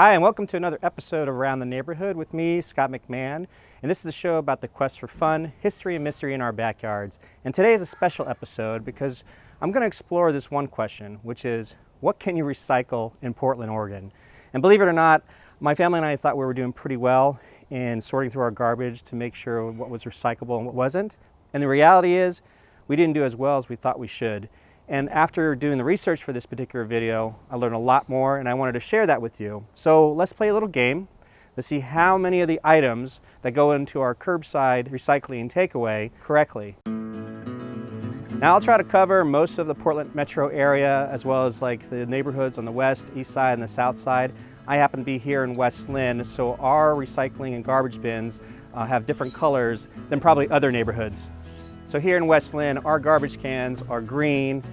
Hi, and welcome to another episode of Around the Neighborhood with me, Scott McMahon. And this is the show about the quest for fun, history, and mystery in our backyards. And today is a special episode because I'm going to explore this one question, which is, what can you recycle in Portland, Oregon? And believe it or not, my family and I thought we were doing pretty well in sorting through our garbage to make sure what was recyclable and what wasn't. And the reality is, we didn't do as well as we thought we should. And after doing the research for this particular video, I learned a lot more and I wanted to share that with you. So let's play a little game to see how many of the items that go into our curbside recycling and takeaway correctly. Now I'll try to cover most of the Portland metro area as well as like the neighborhoods on the west, east side, and the south side. I happen to be here in West Linn, so our recycling and garbage bins have different colors than probably other neighborhoods. So here in West Linn, our garbage cans are green.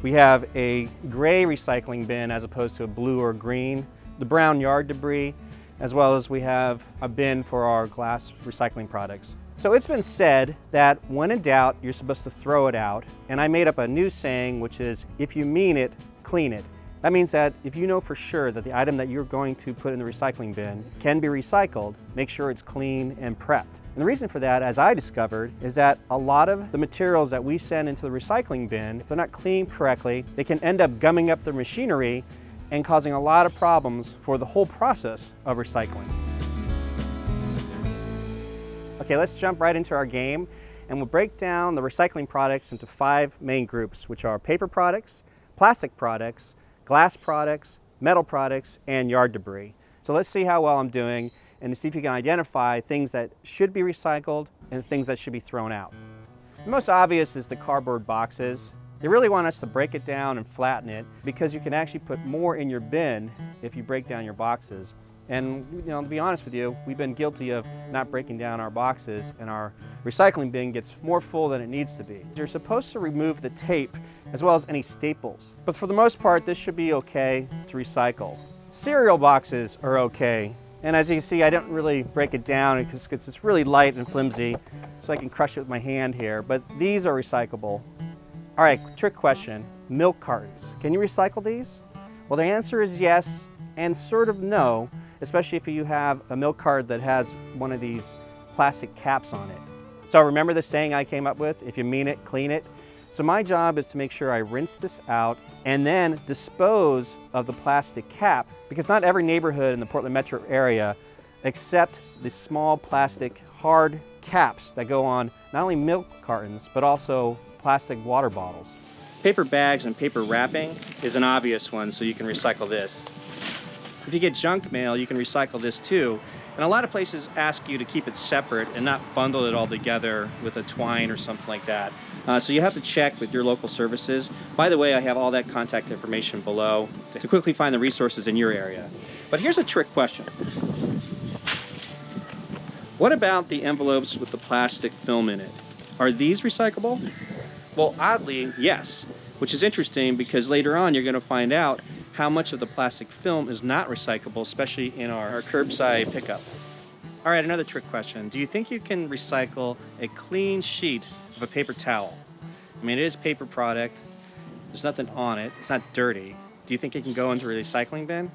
We have a gray recycling bin as opposed to a blue or green, the brown yard debris, as well as we have a bin for our glass recycling products. So it's been said that when in doubt, you're supposed to throw it out. And I made up a new saying, which is, if you mean it, clean it. That means that if you know for sure that the item that you're going to put in the recycling bin can be recycled, make sure it's clean and prepped. And the reason for that, as I discovered, is that a lot of the materials that we send into the recycling bin, if they're not cleaned correctly, they can end up gumming up the machinery and causing a lot of problems for the whole process of recycling. Okay, let's jump right into our game, and we'll break down the recycling products into 5 main groups, which are paper products, plastic products, glass products, metal products, and yard debris. So let's see how well I'm doing and to see if you can identify things that should be recycled and things that should be thrown out. The most obvious is the cardboard boxes. They really want us to break it down and flatten it because you can actually put more in your bin if you break down your boxes. And to be honest with you, we've been guilty of not breaking down our boxes, and our recycling bin gets more full than it needs to be. You're supposed to remove the tape as well as any staples, but for the most part, this should be okay to recycle. Cereal boxes are okay, and as you can see, I don't really break it down because it's really light and flimsy, so I can crush it with my hand here, but these are recyclable. All right, trick question, milk cartons. Can you recycle these? Well, the answer is yes and sort of no, especially if you have a milk carton that has one of these plastic caps on it. So remember the saying I came up with, if you mean it, clean it? So my job is to make sure I rinse this out and then dispose of the plastic cap, because not every neighborhood in the Portland metro area accept the small plastic hard caps that go on not only milk cartons, but also plastic water bottles. Paper bags and paper wrapping is an obvious one, so you can recycle this. If you get junk mail, you can recycle this too. And a lot of places ask you to keep it separate and not bundle it all together with a twine or something like that. So you have to check with your local services. By the way, I have all that contact information below to quickly find the resources in your area. But here's a trick question. What about the envelopes with the plastic film in it? Are these recyclable? Well, oddly, yes, which is interesting because later on you're going to find out how much of the plastic film is not recyclable, especially in our curbside pickup. All right, another trick question. Do you think you can recycle a clean sheet of a paper towel? I mean, it is a paper product. There's nothing on it. It's not dirty. Do you think it can go into a recycling bin?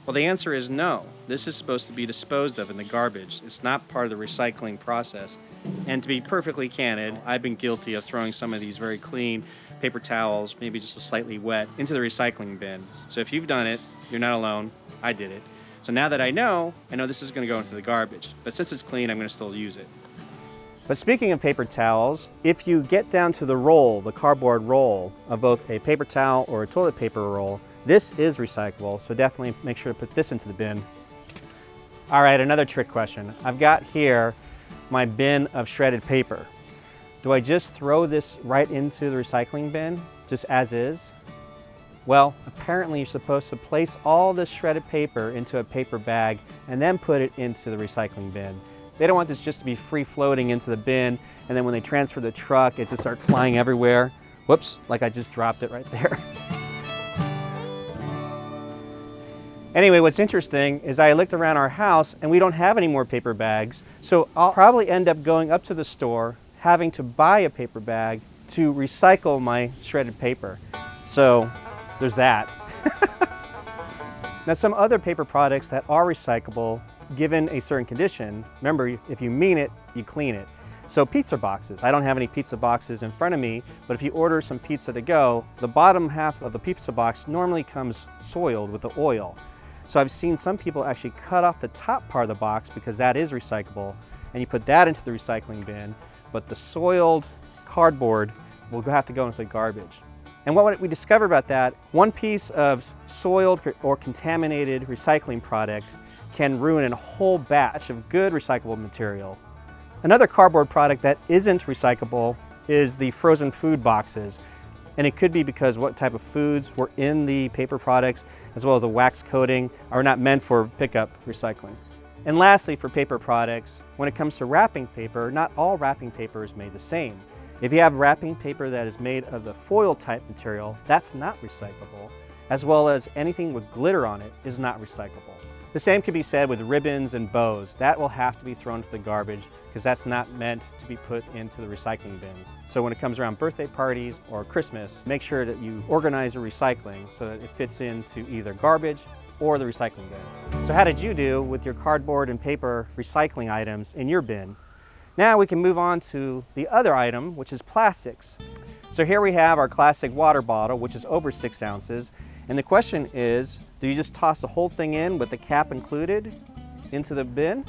Well, the answer is no. This is supposed to be disposed of in the garbage. It's not part of the recycling process. And to be perfectly candid, I've been guilty of throwing some of these very clean paper towels, maybe just slightly wet, into the recycling bins. So if you've done it, you're not alone. I did it. So now that I know this is going to go into the garbage. But since it's clean, I'm going to still use it. But speaking of paper towels, if you get down to the roll, the cardboard roll of both a paper towel or a toilet paper roll, this is recyclable, so definitely make sure to put this into the bin. All right, another trick question. I've got here my bin of shredded paper. Do I just throw this right into the recycling bin, just as is? Well, apparently you're supposed to place all this shredded paper into a paper bag and then put it into the recycling bin. They don't want this just to be free floating into the bin, and then when they transfer the truck, it just starts flying everywhere. Whoops, like I just dropped it right there. Anyway, what's interesting is I looked around our house and we don't have any more paper bags, so I'll probably end up going up to the store, having to buy a paper bag to recycle my shredded paper. So there's that. Now, some other paper products that are recyclable, given a certain condition, remember, if you mean it, you clean it. So pizza boxes. I don't have any pizza boxes in front of me, but if you order some pizza to go, the bottom half of the pizza box normally comes soiled with the oil. So I've seen some people actually cut off the top part of the box because that is recyclable, and you put that into the recycling bin, but the soiled cardboard will have to go into the garbage. And what we discovered about that, one piece of soiled or contaminated recycling product can ruin a whole batch of good recyclable material. Another cardboard product that isn't recyclable is the frozen food boxes. And it could be because what type of foods were in the paper products, as well as the wax coating, are not meant for pickup recycling. And lastly, for paper products, when it comes to wrapping paper, not all wrapping paper is made the same. If you have wrapping paper that is made of the foil type material, that's not recyclable, as well as anything with glitter on it is not recyclable. The same can be said with ribbons and bows. That will have to be thrown into the garbage because that's not meant to be put into the recycling bins. So when it comes around birthday parties or Christmas, make sure that you organize your recycling so that it fits into either garbage or the recycling bin. So how did you do with your cardboard and paper recycling items in your bin? Now we can move on to the other item, which is plastics. So here we have our classic water bottle, which is over 6 ounces. And the question is, do you just toss the whole thing in with the cap included into the bin?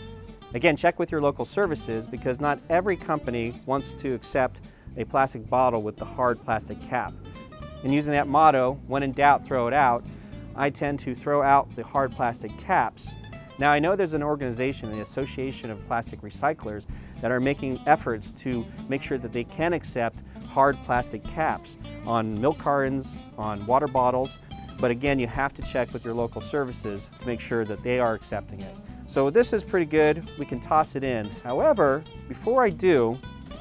Again, check with your local services because not every company wants to accept a plastic bottle with the hard plastic cap. And using that motto, when in doubt, throw it out, I tend to throw out the hard plastic caps. Now I know there's an organization, the Association of Plastic Recyclers, that are making efforts to make sure that they can accept hard plastic caps on milk cartons, on water bottles, but again, you have to check with your local services to make sure that they are accepting it. So this is pretty good, we can toss it in. However, before I do,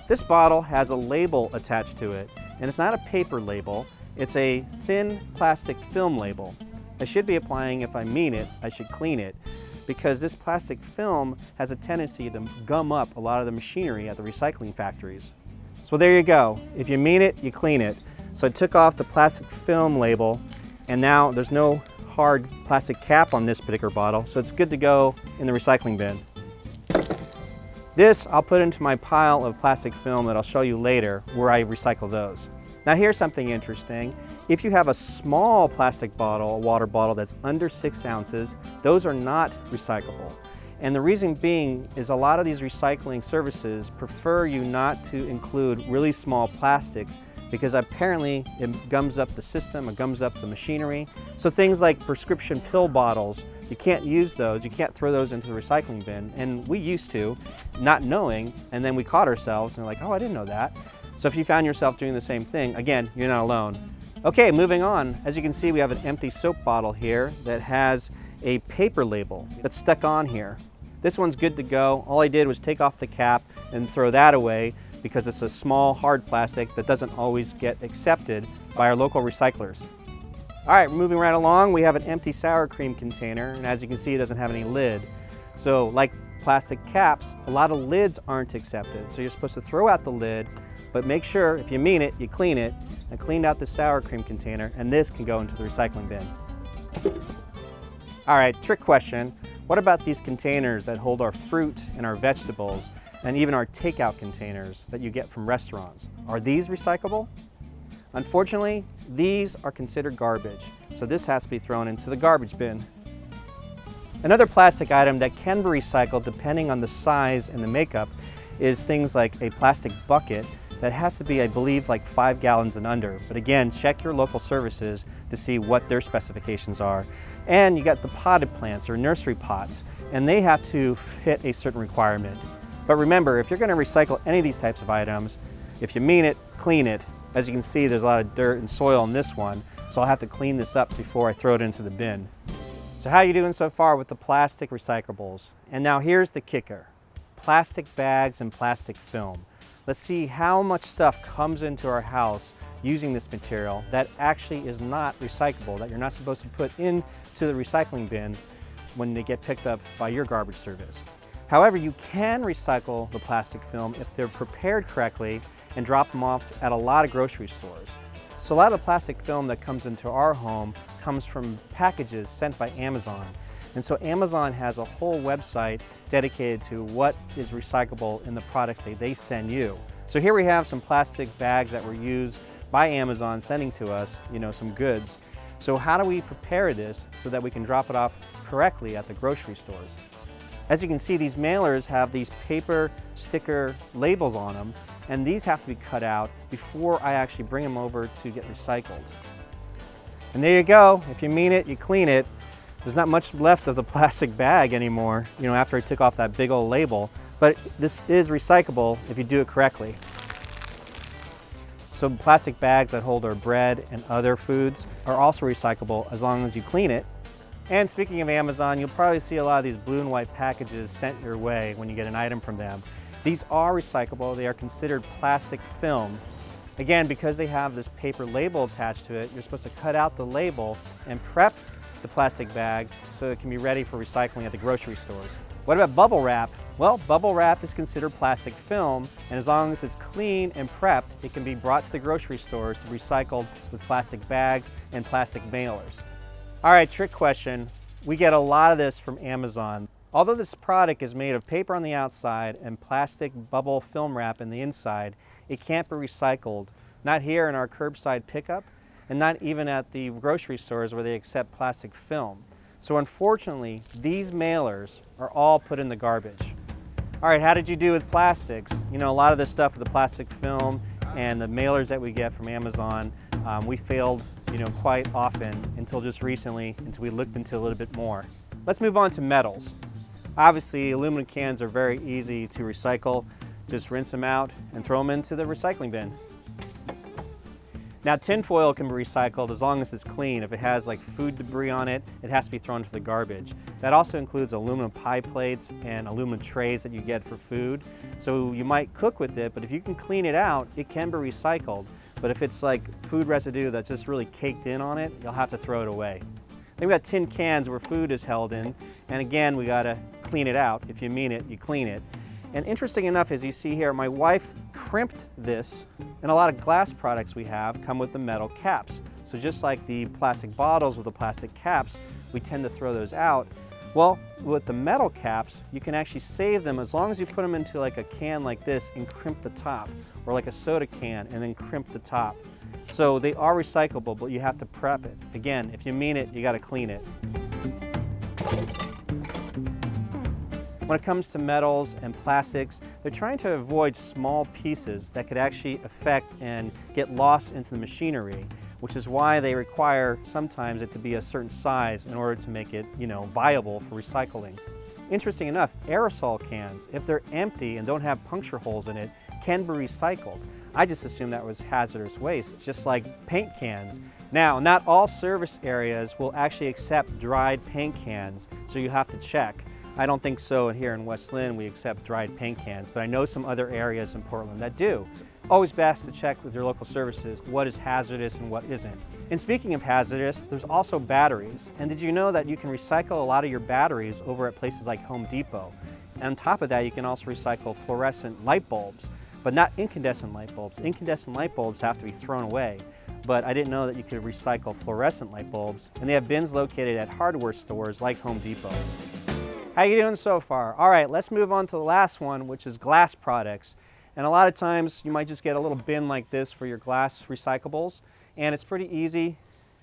this bottle has a label attached to it, and it's not a paper label, it's a thin plastic film label. I should be applying, if I mean it, I should clean it, because this plastic film has a tendency to gum up a lot of the machinery at the recycling factories. So there you go. If you mean it, you clean it. So I took off the plastic film label, and now there's no hard plastic cap on this particular bottle, so it's good to go in the recycling bin. This I'll put into my pile of plastic film that I'll show you later where I recycle those. Now here's something interesting. If you have a small plastic bottle, a water bottle that's under 6 ounces, those are not recyclable. And the reason being is a lot of these recycling services prefer you not to include really small plastics because apparently it gums up the system, it gums up the machinery. So things like prescription pill bottles, you can't use those, you can't throw those into the recycling bin. And we used to, not knowing, and then we caught ourselves and we're like, oh, I didn't know that. So if you found yourself doing the same thing, again, you're not alone. Okay, moving on. As you can see, we have an empty soap bottle here that has a paper label that's stuck on here. This one's good to go. All I did was take off the cap and throw that away because it's a small, hard plastic that doesn't always get accepted by our local recyclers. All right, moving right along, we have an empty sour cream container, and as you can see, it doesn't have any lid. So like plastic caps, a lot of lids aren't accepted. So you're supposed to throw out the lid, but make sure, if you mean it, you clean it. I cleaned out the sour cream container, and this can go into the recycling bin. All right, trick question. What about these containers that hold our fruit and our vegetables, and even our takeout containers that you get from restaurants? Are these recyclable? Unfortunately, these are considered garbage, so this has to be thrown into the garbage bin. Another plastic item that can be recycled depending on the size and the makeup is things like a plastic bucket that has to be, I believe, like 5 gallons and under. But again, check your local services to see what their specifications are. And you got the potted plants or nursery pots, and they have to hit a certain requirement. But remember, if you're going to recycle any of these types of items, if you mean it, clean it. As you can see, there's a lot of dirt and soil in this one, so I'll have to clean this up before I throw it into the bin. So how are you doing so far with the plastic recyclables? And now here's the kicker. Plastic bags and plastic film. Let's see how much stuff comes into our house using this material that actually is not recyclable, that you're not supposed to put into the recycling bins when they get picked up by your garbage service. However, you can recycle the plastic film if they're prepared correctly and drop them off at a lot of grocery stores. So a lot of the plastic film that comes into our home comes from packages sent by Amazon. And so Amazon has a whole website dedicated to what is recyclable in the products they send you. So here we have some plastic bags that were used by Amazon sending to us, some goods. So how do we prepare this so that we can drop it off correctly at the grocery stores? As you can see, these mailers have these paper sticker labels on them, and these have to be cut out before I actually bring them over to get recycled. And there you go. If you mean it, you clean it. There's not much left of the plastic bag anymore, after I took off that big old label, but this is recyclable if you do it correctly. So plastic bags that hold our bread and other foods are also recyclable as long as you clean it. And speaking of Amazon, you'll probably see a lot of these blue and white packages sent your way when you get an item from them. These are recyclable. They are considered plastic film. Again, because they have this paper label attached to it, you're supposed to cut out the label and prep the plastic bag so it can be ready for recycling at the grocery stores. What about bubble wrap? Well, bubble wrap is considered plastic film, and as long as it's clean and prepped, it can be brought to the grocery stores to be recycled with plastic bags and plastic mailers. All right, trick question. We get a lot of this from Amazon. Although this product is made of paper on the outside and plastic bubble film wrap in the inside, it can't be recycled. Not here in our curbside pickup, and not even at the grocery stores where they accept plastic film. So unfortunately, these mailers are all put in the garbage. All right, how did you do with plastics? A lot of this stuff with the plastic film and the mailers that we get from Amazon, we failed quite often until just recently, until we looked into a little bit more. Let's move on to metals. Obviously, aluminum cans are very easy to recycle. Just rinse them out and throw them into the recycling bin. Now, tin foil can be recycled as long as it's clean. If it has like food debris on it, it has to be thrown into the garbage. That also includes aluminum pie plates and aluminum trays that you get for food. So you might cook with it, but if you can clean it out, it can be recycled. But if it's like food residue that's just really caked in on it, you'll have to throw it away. Then we got tin cans where food is held in, and again, we gotta clean it out. If you mean it, you clean it. And interesting enough, as you see here, my wife crimped this, and a lot of glass products we have come with the metal caps. So just like the plastic bottles with the plastic caps, we tend to throw those out. Well, with the metal caps, you can actually save them as long as you put them into like a can like this and crimp the top, or like a soda can and then crimp the top. So they are recyclable, but you have to prep it. Again, if you mean it, you gotta clean it. When it comes to metals and plastics, they're trying to avoid small pieces that could actually affect and get lost into the machinery, which is why they require sometimes it to be a certain size in order to make it, viable for recycling. Interesting enough, aerosol cans, if they're empty and don't have puncture holes in it, can be recycled. I just assumed that was hazardous waste, just like paint cans. Now, not all service areas will actually accept dried paint cans, so you have to check. I don't think so here in West Linn we accept dried paint cans, but I know some other areas in Portland that do. Always best to check with your local services what is hazardous and what isn't. And speaking of hazardous, there's also batteries. And did you know that you can recycle a lot of your batteries over at places like Home Depot? And on top of that, you can also recycle fluorescent light bulbs, but not incandescent light bulbs. Incandescent light bulbs have to be thrown away. But I didn't know that you could recycle fluorescent light bulbs, and they have bins located at hardware stores like Home Depot. How you doing so far? All right, let's move on to the last one, which is glass products. And a lot of times you might just get a little bin like this for your glass recyclables, and it's pretty easy.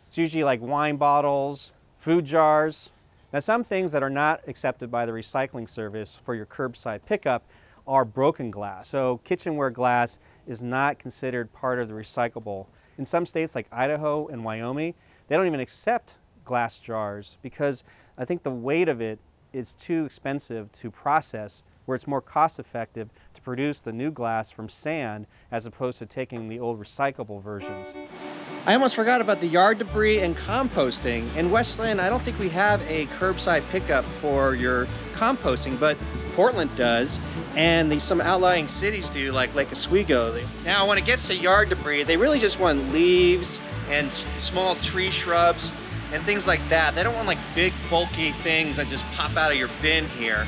It's usually like wine bottles, food jars. Now, some things that are not accepted by the recycling service for your curbside pickup are broken glass. So kitchenware glass is not considered part of the recyclable. In some states like Idaho and Wyoming, they don't even accept glass jars because I think the weight of it is too expensive to process, where it's more cost effective to produce the new glass from sand as opposed to taking the old recyclable versions. I almost forgot about the yard debris and composting. In West Linn, I don't think we have a curbside pickup for your composting, but Portland does, and some outlying cities do, like Lake Oswego. Now, when it gets to yard debris, they really just want leaves and small tree shrubs and things like that. They don't want like big bulky things that just pop out of your bin here.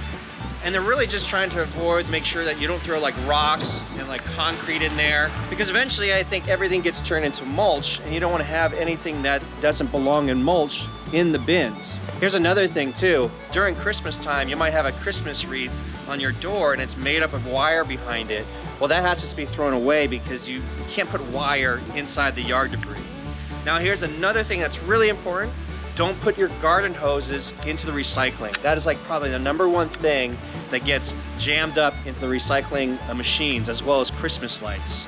And they're really just trying to make sure that you don't throw like rocks and like concrete in there, because eventually I think everything gets turned into mulch, and you don't want to have anything that doesn't belong in mulch in the bins. Here's another thing too. During Christmas time, you might have a Christmas wreath on your door and it's made up of wire behind it. Well, that has to be thrown away because you can't put wire inside the yard debris. Now here's another thing that's really important. Don't put your garden hoses into the recycling. That is like probably the #1 thing that gets jammed up into the recycling machines, as well as Christmas lights.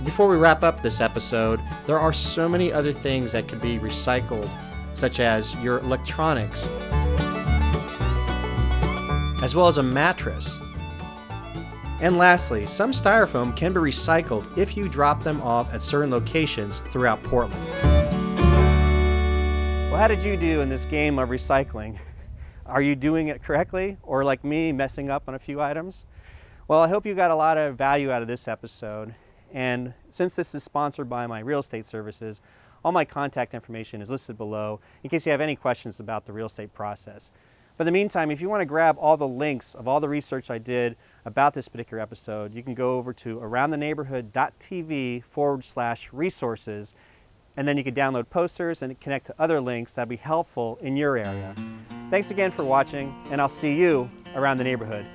Before we wrap up this episode, there are so many other things that can be recycled, such as your electronics, as well as a mattress. And lastly, some styrofoam can be recycled if you drop them off at certain locations throughout Portland. Well, how did you do in this game of recycling? Are you doing it correctly, or like me, messing up on a few items? Well, I hope you got a lot of value out of this episode. And since this is sponsored by my real estate services, all my contact information is listed below in case you have any questions about the real estate process. But in the meantime, if you want to grab all the links of all the research I did about this particular episode, you can go over to aroundtheneighborhood.tv/resources, and then you can download posters and connect to other links that'll be helpful in your area. Thanks again for watching, and I'll see you around the neighborhood.